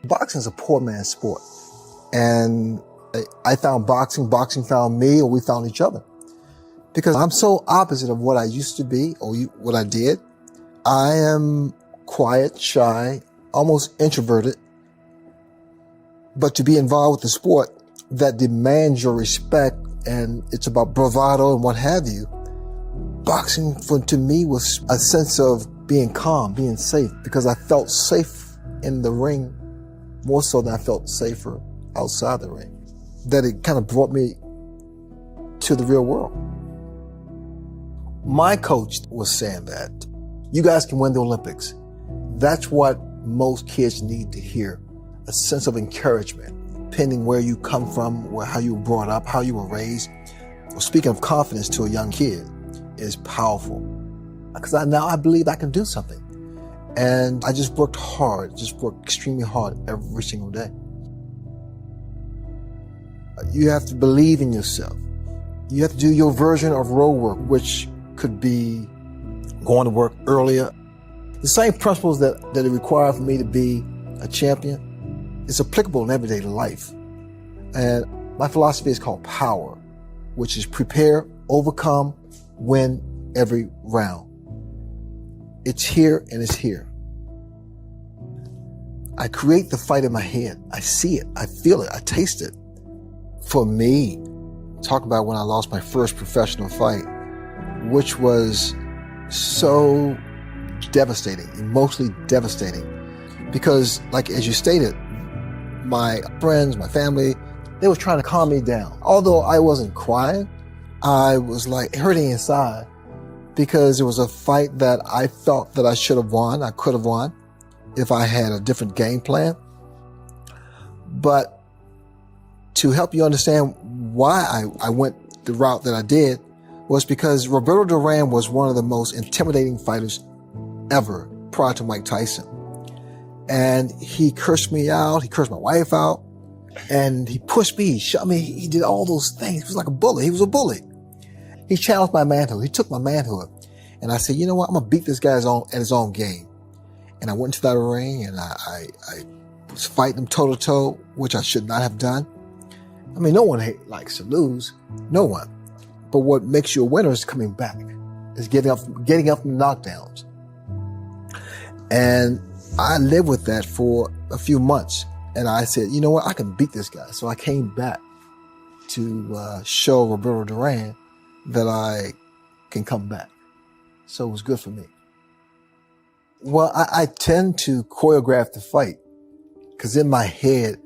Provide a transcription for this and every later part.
Boxing is a poor man's sport. And I found boxing, boxing found me, or we found each other. Because I'm so opposite of what I used to be, or what I did. I am quiet, shy, almost introverted. But to be involved with the sport that demands your respect, and it's about bravado and what have you, boxing to me was a sense of being calm, being safe, because I felt safe in the ring more so than I felt safer outside the ring. That it kind of brought me to the real world. My coach was saying that you guys can win the Olympics. That's what most kids need to hear, a sense of encouragement, depending where you come from, how you were brought up, how you were raised. Well, speaking of confidence to a young kid is powerful, because now I believe I can do something. And I just worked hard, extremely hard every single day. You have to believe in yourself. You have to do your version of road work, which could be going to work earlier. The same principles that it required for me to be a champion is applicable in everyday life. And my philosophy is called POWER, which is prepare, overcome, win every round. It's here and it's here. I create the fight in my head. I see it, I feel it, I taste it. For me, talk about when I lost my first professional fight, which was so devastating, emotionally devastating. Because, like as you stated, my friends, my family, they were trying to calm me down. Although I wasn't crying, I was like hurting inside, because it was a fight that I felt that I should have won, I could have won, if I had a different game plan. But to help you understand why I went the route that I did was because Roberto Duran was one of the most intimidating fighters ever prior to Mike Tyson. And he cursed me out, he cursed my wife out, and he pushed me, he shot me, he did all those things. He was like a bully, he was a bully. He challenged my manhood, he took my manhood. And I said, you know what, I'm gonna beat this guy at his own game. And I went into that ring and I was fighting him toe to toe, which I should not have done. I mean, no one likes to lose, no one. But what makes you a winner is coming back, is getting up from knockdowns. And I lived with that for a few months. And I said, you know what, I can beat this guy. So I came back to show Roberto Duran that I can come back. So it was good for me. Well, I tend to choreograph the fight, because in my head,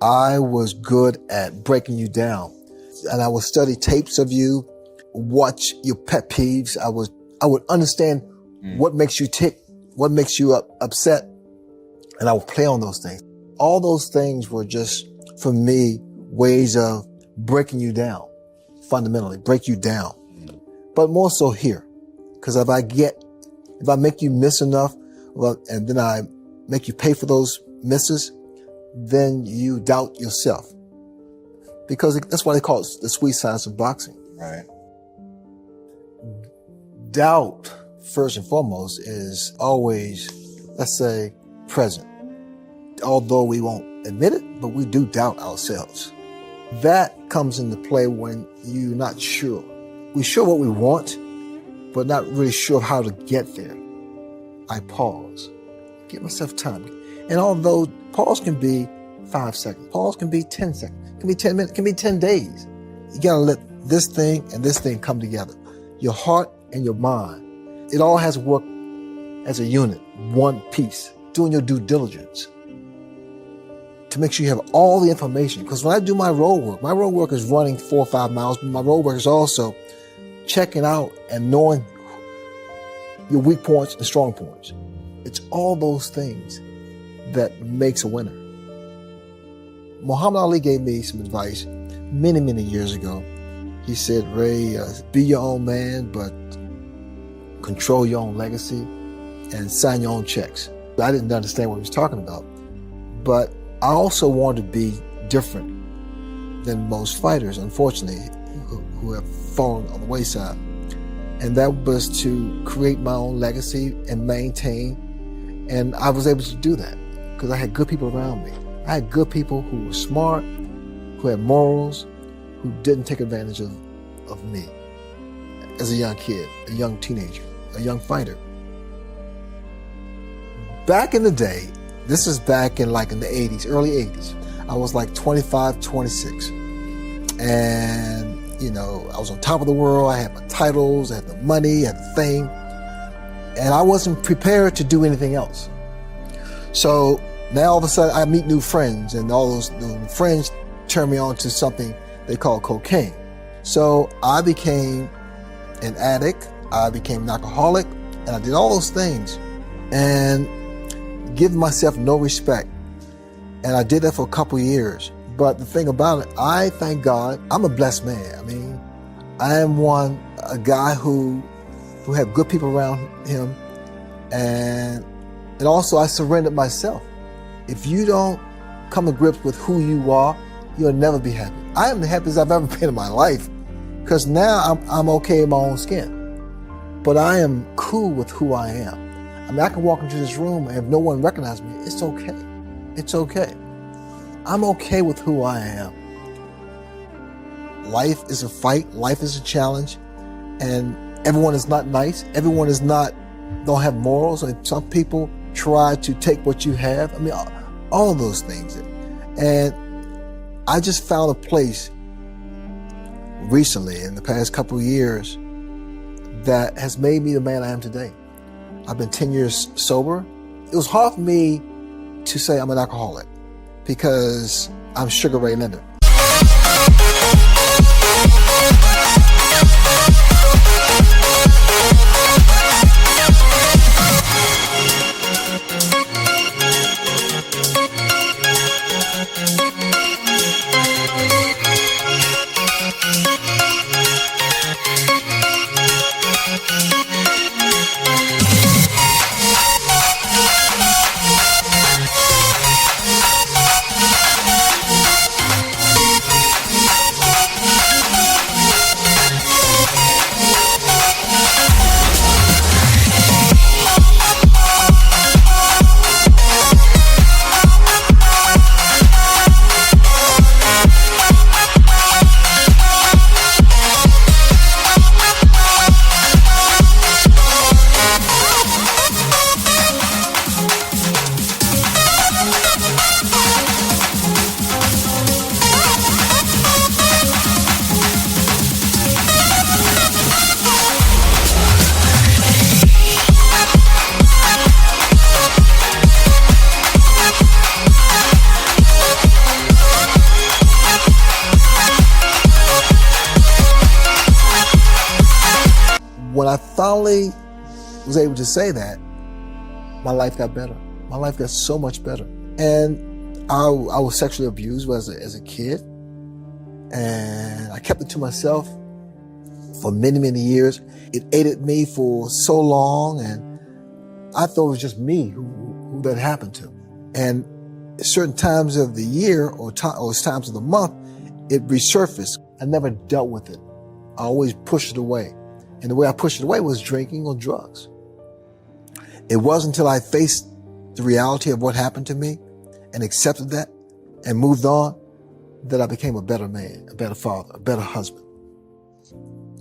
I was good at breaking you down. And I would study tapes of you, watch your pet peeves. I would understand what makes you tick, what makes you upset, and I would play on those things. All those things were just, for me, ways of breaking you down, fundamentally, break you down. But more so here, because if I make you miss enough, and then I make you pay for those misses, then you doubt yourself. Because that's why they call it the sweet science of boxing. Right. Doubt, first and foremost, is always, let's say, present. Although we won't admit it, but we do doubt ourselves. That comes into play when you're not sure. We're sure what we want, but not really sure how to get there. I pause, give myself time. And although pause can be 5 seconds, pause can be 10 seconds, it can be 10 minutes, it can be 10 days. You gotta let this thing and this thing come together. Your heart and your mind. It all has to work as a unit, one piece, doing your due diligence to make sure you have all the information. Because when I do my road work is running 4 or 5 miles, but my road work is also checking out and knowing your weak points and strong points. It's all those things that makes a winner. Muhammad Ali gave me some advice many, many years ago. He said, Ray, be your own man, but control your own legacy and sign your own checks. I didn't understand what he was talking about, but I also wanted to be different than most fighters, unfortunately, who have fallen on the wayside. And that was to create my own legacy and maintain. And I was able to do that. because I had good people around me. I had good people who were smart, who had morals, who didn't take advantage of me as a young kid, a young teenager, a young fighter. Back in the day, this is back in the 80s, early 80s, I was like 25, 26. And, I was on top of the world. I had my titles, I had the money, I had the fame. And I wasn't prepared to do anything else. So now all of a sudden I meet new friends, and all those friends turn me on to something they call cocaine. So I became an addict, I became an alcoholic, and I did all those things and give myself no respect. And I did that for a couple of years. But the thing about it, I thank God, I'm a blessed man. I mean, I am a guy who had good people around him, and also I surrendered myself. If you don't come to grips with who you are, you'll never be happy. I am the happiest I've ever been in my life, because now I'm okay in my own skin. But I am cool with who I am. I mean, I can walk into this room, and if no one recognizes me, it's okay. It's okay. I'm okay with who I am. Life is a fight. Life is a challenge. And everyone is not nice. Everyone don't have morals. And some people try to take what you have. I mean, all of those things. And I just found a place recently in the past couple of years that has made me the man I am today. I've been 10 years sober. It was hard for me to say I'm an alcoholic because I'm Sugar Ray Leonard. When I finally was able to say that, my life got better. My life got so much better. And I was sexually abused as a kid. And I kept it to myself for many, many years. It ate at me for so long, and I thought it was just me who that happened to. And at certain times of the year or times of the month, it resurfaced. I never dealt with it. I always pushed it away. And the way I pushed it away was drinking or drugs. It wasn't until I faced the reality of what happened to me and accepted that and moved on that I became a better man, a better father, a better husband.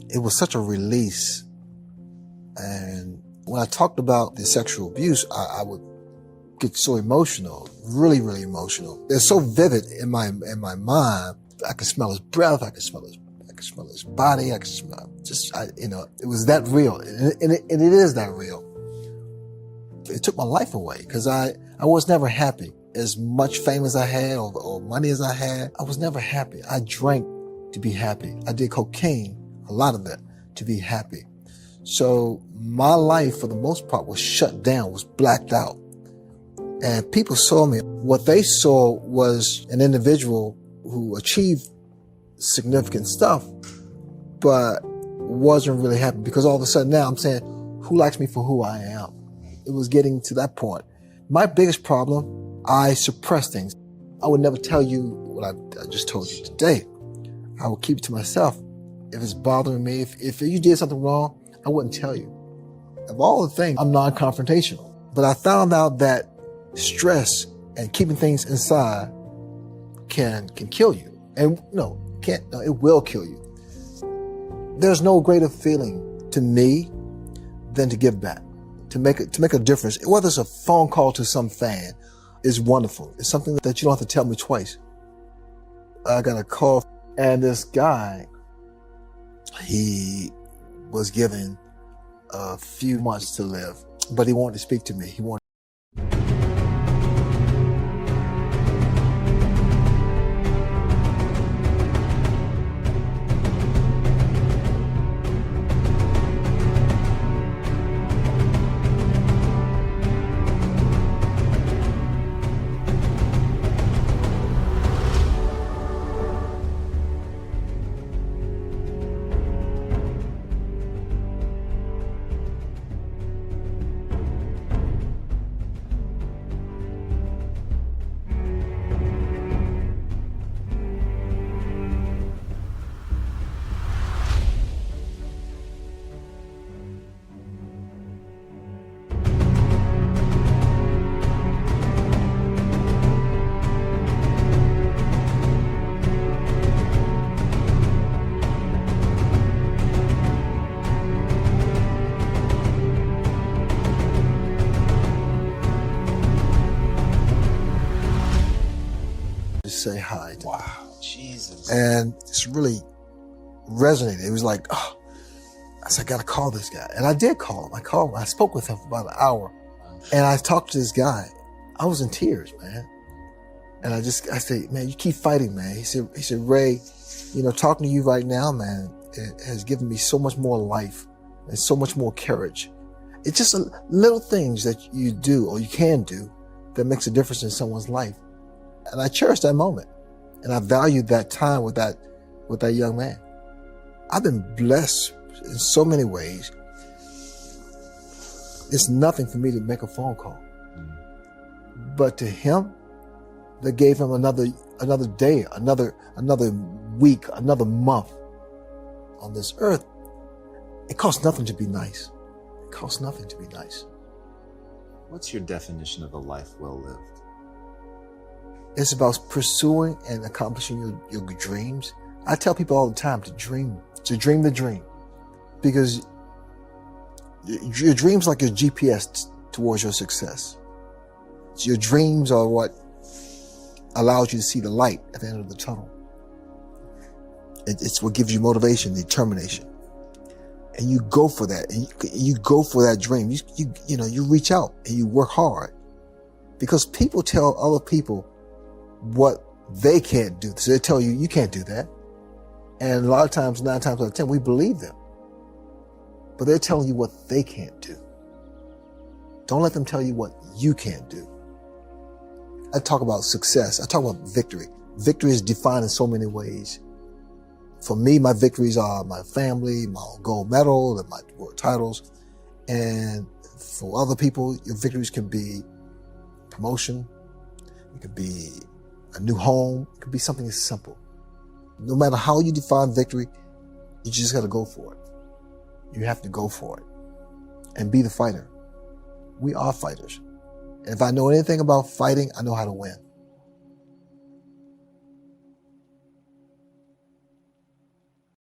It was such a release. And when I talked about the sexual abuse, I would get so emotional, really, really emotional. It's so vivid in my mind. I could smell his breath. I could smell his body. I could smell it was that real. And it is that real. It took my life away because I was never happy. As much fame as I had or money as I had, I was never happy. I drank to be happy. I did cocaine, a lot of it, to be happy. So my life, for the most part, was shut down, was blacked out. And people saw me. What they saw was an individual who achieved significant stuff, but wasn't really happy, because all of a sudden now I'm saying, who likes me for who I am? It was getting to that point. My biggest problem, I suppress things. I would never tell you what I just told you today. I would keep it to myself. If it's bothering me, if you did something wrong, I wouldn't tell you. Of all the things, I'm non-confrontational. But I found out that stress And keeping things inside can kill you. And no, it will kill you. There's no greater feeling to me than to give back, to make a difference. Whether it's a phone call to some fan is wonderful. It's something that you don't have to tell me twice. I got a call, and this guy, he was given a few months to live, but he wanted to speak to me. He wanted to say hi to me. Wow, Jesus. And it's really resonated. It was like, oh, I said, I got to call this guy. And I did call him. I spoke with him for about an hour. And I talked to this guy. I was in tears, man. And I said, man, you keep fighting, man. He said, Ray, talking to you right now, man, it has given me so much more life and so much more courage. It's just little things that you do or you can do that makes a difference in someone's life. And I cherish that moment. And I valued that time with that young man. I've been blessed in so many ways. It's nothing for me to make a phone call. But to him, that gave him another day, another week, another month on this earth. It costs nothing to be nice. It costs nothing to be nice. What's your definition of a life well lived? It's about pursuing and accomplishing your dreams. I tell people all the time to dream the dream, because your dreams like your GPS towards your success. Your dreams are what allows you to see the light at the end of the tunnel. It's what gives you motivation, determination, and you go for that. And you go for that dream. You reach out and you work hard, because people tell other people what they can't do. So they tell you, you can't do that. And a lot of times, 9 times out of 10, we believe them. But they're telling you what they can't do. Don't let them tell you what you can't do. I talk about success. I talk about victory. Victory is defined in so many ways. For me, my victories are my family, my gold medal, and my world titles. And for other people, your victories can be promotion. It could be a new home. It could be something as simple. No matter how you define victory, you just got to go for it. You have to go for it and be the fighter. We are fighters. And if I know anything about fighting, I know how to win.